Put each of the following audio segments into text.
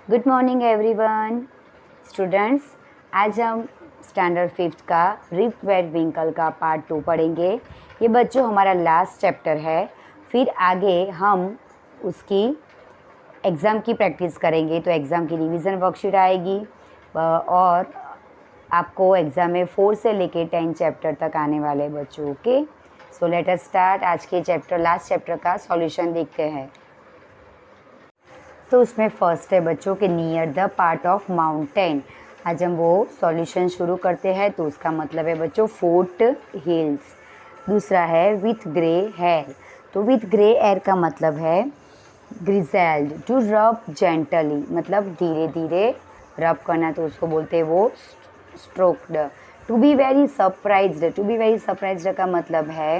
Good morning everyone students. आज हम standard 5th का रिप वेट विंकल का पार्ट 2 पढ़ेंगे। ये बच्चों हमारा लास्ट चैप्टर है। फिर आगे हम उसकी एग्ज़ाम की प्रैक्टिस करेंगे, तो एग्ज़ाम की रिवीजन वर्कशीट आएगी और आपको एग्ज़ाम में 4 से लेके 10 चैप्टर तक आने वाले बच्चों। Okay, so let us start. आज के चैप्टर लास्ट चैप्टर का सॉल्यूशन देखते हैं। तो उसमें फर्स्ट है बच्चों के near the part of mountain. आज हम वो सॉल्यूशन शुरू करते हैं। तो उसका मतलब है बच्चों फुट हिल्स। दूसरा है विथ ग्रे हेयर। तो विथ ग्रे हेयर का मतलब है ग्रिजेल्ड। टू रब जेंटली मतलब धीरे धीरे रब करना, तो उसको बोलते हैं वो stroked. To be very surprised. To be very surprised का मतलब है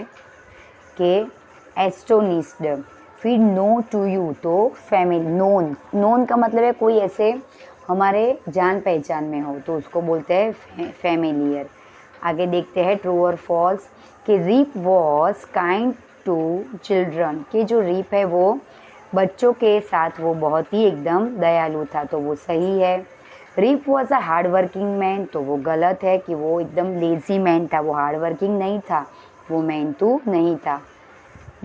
कि एस्टोनिस्ड। फिर know to you to family. Known, known का मतलब है कोई ऐसे हमारे जान पहचान में हो, तो उसको बोलते हैं फैमिलियर। आगे देखते हैं ट्रू और फॉल्स कि Rip was kind to children. कि जो रीप है वो बच्चों के साथ वो बहुत ही एकदम दयालु था, तो वो सही है। Rip was a hard working man, तो वो गलत है कि वो एकदम लेजी मैन था, वो हार्ड वर्किंग नहीं था, वो मेहनतू नहीं था।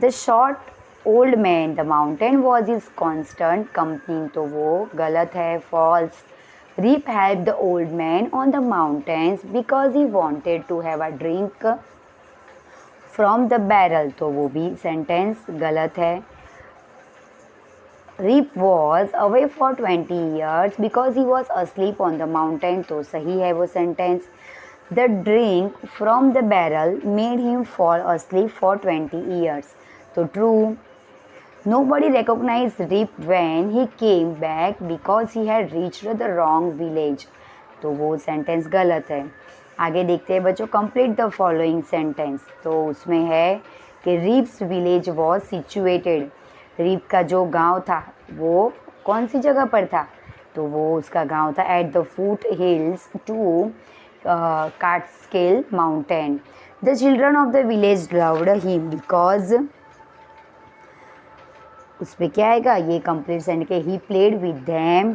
The short old man the mountain was is constant company, तो वो गलत है, false. Rip help the old man on the mountains because he wanted to have a drink from the barrel, तो वो भी सेंटेंस गलत है। Rip was away for 20 years because he was asleep on the mountain, तो सही है वो sentence. The drink from the barrel made him fall asleep for 20 years, तो true. Nobody recognized Rip when he came back because he had reached the wrong village, तो वो sentence गलत है। आगे देखते हैं बच्चों कंप्लीट द फॉलोइंग सेंटेंस। तो उसमें है कि Rip's village was situated. Rip का जो गांव था वो कौन सी जगह पर था, तो वो उसका गांव था at the foothills to Catskill mountain. The children of the village loved him because, उस पर क्या आएगा ये कंप्लीट सेंटेंस के ही played with them,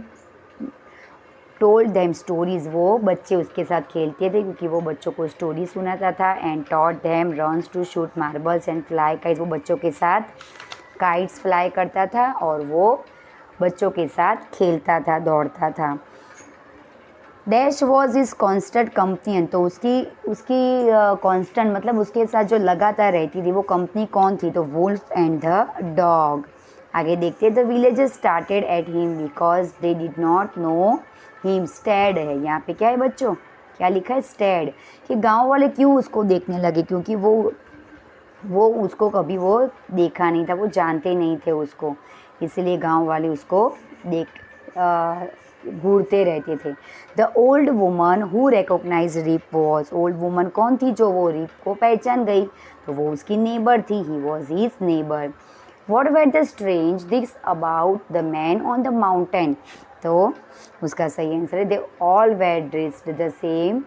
told them stories. वो बच्चे उसके साथ खेलते थे क्योंकि वो बच्चों को स्टोरी सुनाता था। And taught them runs to shoot marbles and fly kites, वो बच्चों के साथ काइट्स फ्लाई करता था और वो बच्चों के साथ खेलता था, दौड़ता था। Dash was is constant company, तो उसकी उसकी कॉन्स्टेंट मतलब उसके साथ जो लगातार रहती थी वो कंपनी कौन थी, तो वुल्फ एंड द डॉग। आगे देखते हैं the villagers started at him because they did not know him. Stared है यहाँ पे, क्या है बच्चों, क्या लिखा है स्टेड, कि गांव वाले क्यों उसको देखने लगे, क्योंकि वो उसको कभी वो देखा नहीं था, वो जानते नहीं थे उसको, इसलिए गांव वाले उसको घूरते रहते थे। The old woman who recognise Rip was, old woman कौन थी जो वो रिप को पहचान गई, तो वो उसकी नेबर थी, he was his neighbour. What were the strange things about the man on the mountain, तो उसका सही आंसर है they all were dressed the same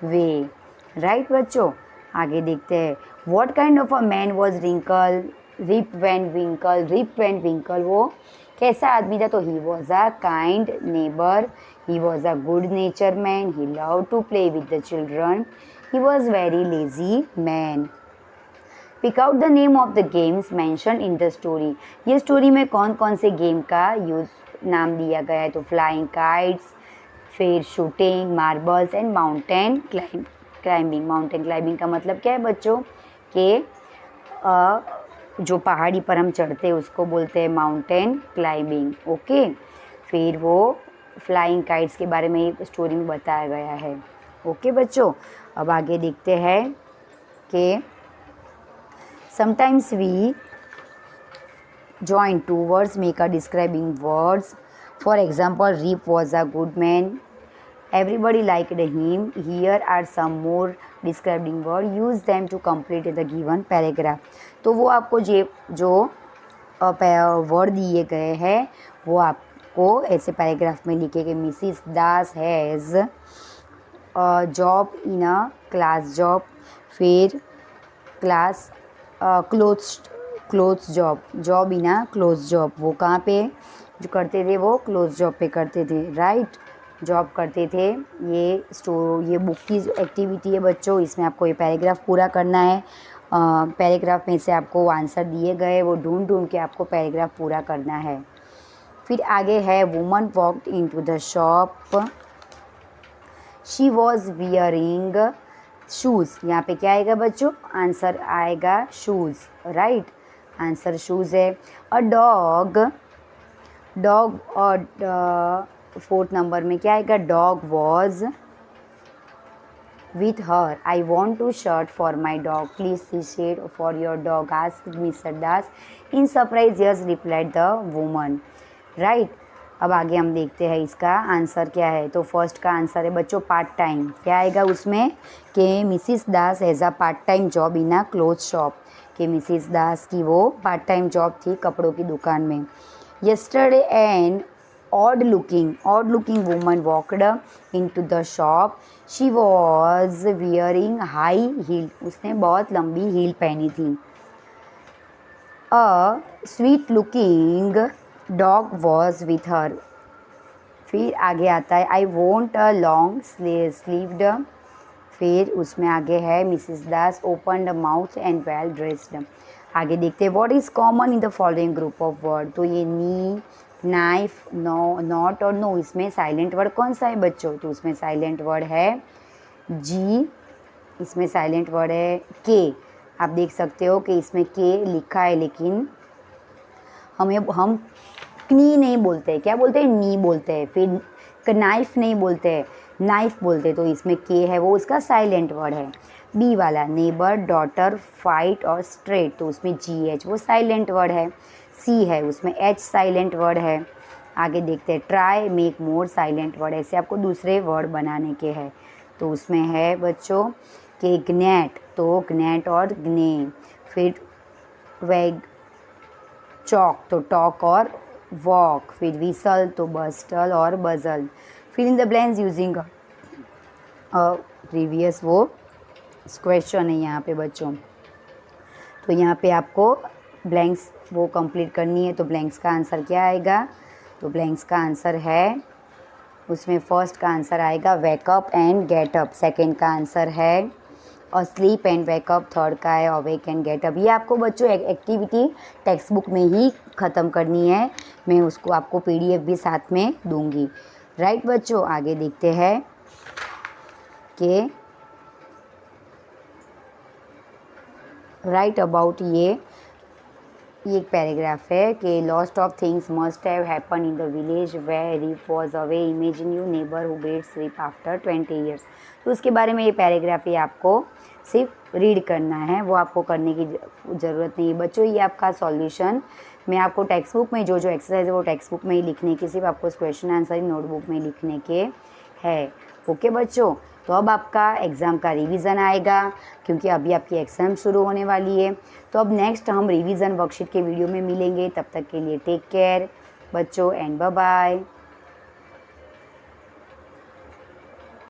way. Right बच्चों, आगे देखते हैं what kind of a man was Rinkle Rip Van Winkle. Rip Van Winkle वो कैसा आदमी था, तो he was a kind neighbour, he was a good nature man, he love to play with the children, he was very lazy man. Pick out the name of the games mention in the story. ये story में कौन कौन से game का नाम दिया गया है, तो फ्लाइंग काइट्स, फिर shooting marbles and mountain climbing. Mountain climbing का मतलब क्या है बच्चों, कि जो पहाड़ी पर हम चढ़ते हैं उसको बोलते हैं माउंटेन क्लाइंबिंग। ओके, फिर वो फ्लाइंग काइट्स के बारे में स्टोरी में बताया गया है। ओके बच्चों, अब आगे देखते हैं कि sometimes we join two words make a describing words. For example, Rip was a good man, everybody liked him. Here are some more describing words, use them to complete the given paragraph. तो वो आपको जो word दिए गए हैं वो आपको ऐसे पैराग्राफ में लिखे कि Mrs Das has job in a class job, फिर class clothes job, job in a cloth job, वो कहाँ पे जो करते थे वो क्लोज जॉब पे करते थे, राइट, जॉब करते थे। ये बुक की एक्टिविटी है बच्चों, इसमें आपको ये पैराग्राफ पूरा करना है। पैराग्राफ में से आपको आंसर दिए गए वो ढूंढ ढूंढ के आपको पैराग्राफ पूरा करना है। फिर आगे है woman walked into the shop, she was wearing shoes. यहाँ पे क्या आएगा बच्चों, आंसर आएगा शूज़, राइट, आंसर शूज़ है। अ डॉग, और 4th नंबर में क्या आएगा, dog was with her. I want to shirt for my dog. Please see shade for your dog, asked Mr. Das. In surprise, yes, replied the woman. Right? अब आगे हम देखते हैं इसका आंसर क्या है। तो फर्स्ट का आंसर है बच्चों पार्ट टाइम। क्या आएगा उसमें कि Mrs Das has a part time job in a cloth shop, कि मिसिस दास की वो पार्ट टाइम जॉब थी कपड़ों की दुकान में। Yesterday an odd looking woman walked into the shop. She was wearing high heel. उसने बहुत लंबी हील पहनी थी। A sweet looking dog was with her. फिर आगे आता है I want a long sleeved. फिर उसमें आगे है Mrs Das opened mouth and well dressed. आगे देखते हैं what is common in the following group of word. तो ये नी, नाइफ, नो, नॉट और नो, इसमें साइलेंट वर्ड कौन सा है बच्चों, तो उसमें साइलेंट वर्ड है जी, इसमें साइलेंट वर्ड है के। आप देख सकते हो कि इसमें के लिखा है, लेकिन हम नी नहीं बोलते, क्या बोलते हैं, नी बोलते हैं। फिर नाइफ नहीं बोलते, नाइफ बोलते, तो इसमें के है वो उसका साइलेंट वर्ड है। बी वाला नेबर, डॉटर, फाइट और स्ट्रेट, तो उसमें जी एच वो साइलेंट वर्ड है। सी है उसमें एच साइलेंट वर्ड है। आगे देखते हैं ट्राई, मेक, मोर साइलेंट वर्ड, ऐसे आपको दूसरे वर्ड बनाने के हैं। तो उसमें है बच्चों कि ग्नेट, तो ग्नेट और ग्ने। फिर वैग, चॉक, तो टॉक और वॉक। फिर विसल, तो बस्टल और बजल। फिर in the blanks using previous वो क्वेश्चन है यहाँ पे बच्चों। तो यहाँ पे आपको ब्लैंक्स वो कंप्लीट करनी है। तो ब्लैंक्स का आंसर क्या आएगा, तो ब्लैंक्स का आंसर है उसमें फर्स्ट का आंसर आएगा वेकअप एंड गेटअप, सेकंड का आंसर है और स्लीप एंड वेकअप, थर्ड का है अवेक एंड गेटअप। ये आपको बच्चों एक्टिविटी टेक्स्ट बुक में ही ख़त्म करनी है, मैं उसको आपको PDF भी साथ में दूंगी, राइट बच्चों। आगे देखते हैं कि राइट अबाउट ये एक पैराग्राफ है कि lost of things must have happen in the village where Rip was away, imagine you neighbour who great sleep after 20 years. तो उसके बारे में ये पैराग्राफ ही आपको सिर्फ रीड करना है, वो आपको करने की ज़रूरत नहीं है बच्चों। ये आपका सॉल्यूशन मैं आपको टेक्स्ट बुक में जो एक्सरसाइज है वो टेक्स्ट बुक में ही लिखने की, सिर्फ आपको क्वेश्चन आंसर ही नोटबुक में लिखने के है, ओके बच्चों। तो अब आपका एग्ज़ाम का रिवीजन आएगा क्योंकि अभी आपकी एग्ज़ाम शुरू होने वाली है। तो अब नेक्स्ट हम रिवीजन वर्कशीट के वीडियो में मिलेंगे, तब तक के लिए टेक केयर बच्चों एंड बाय बाय।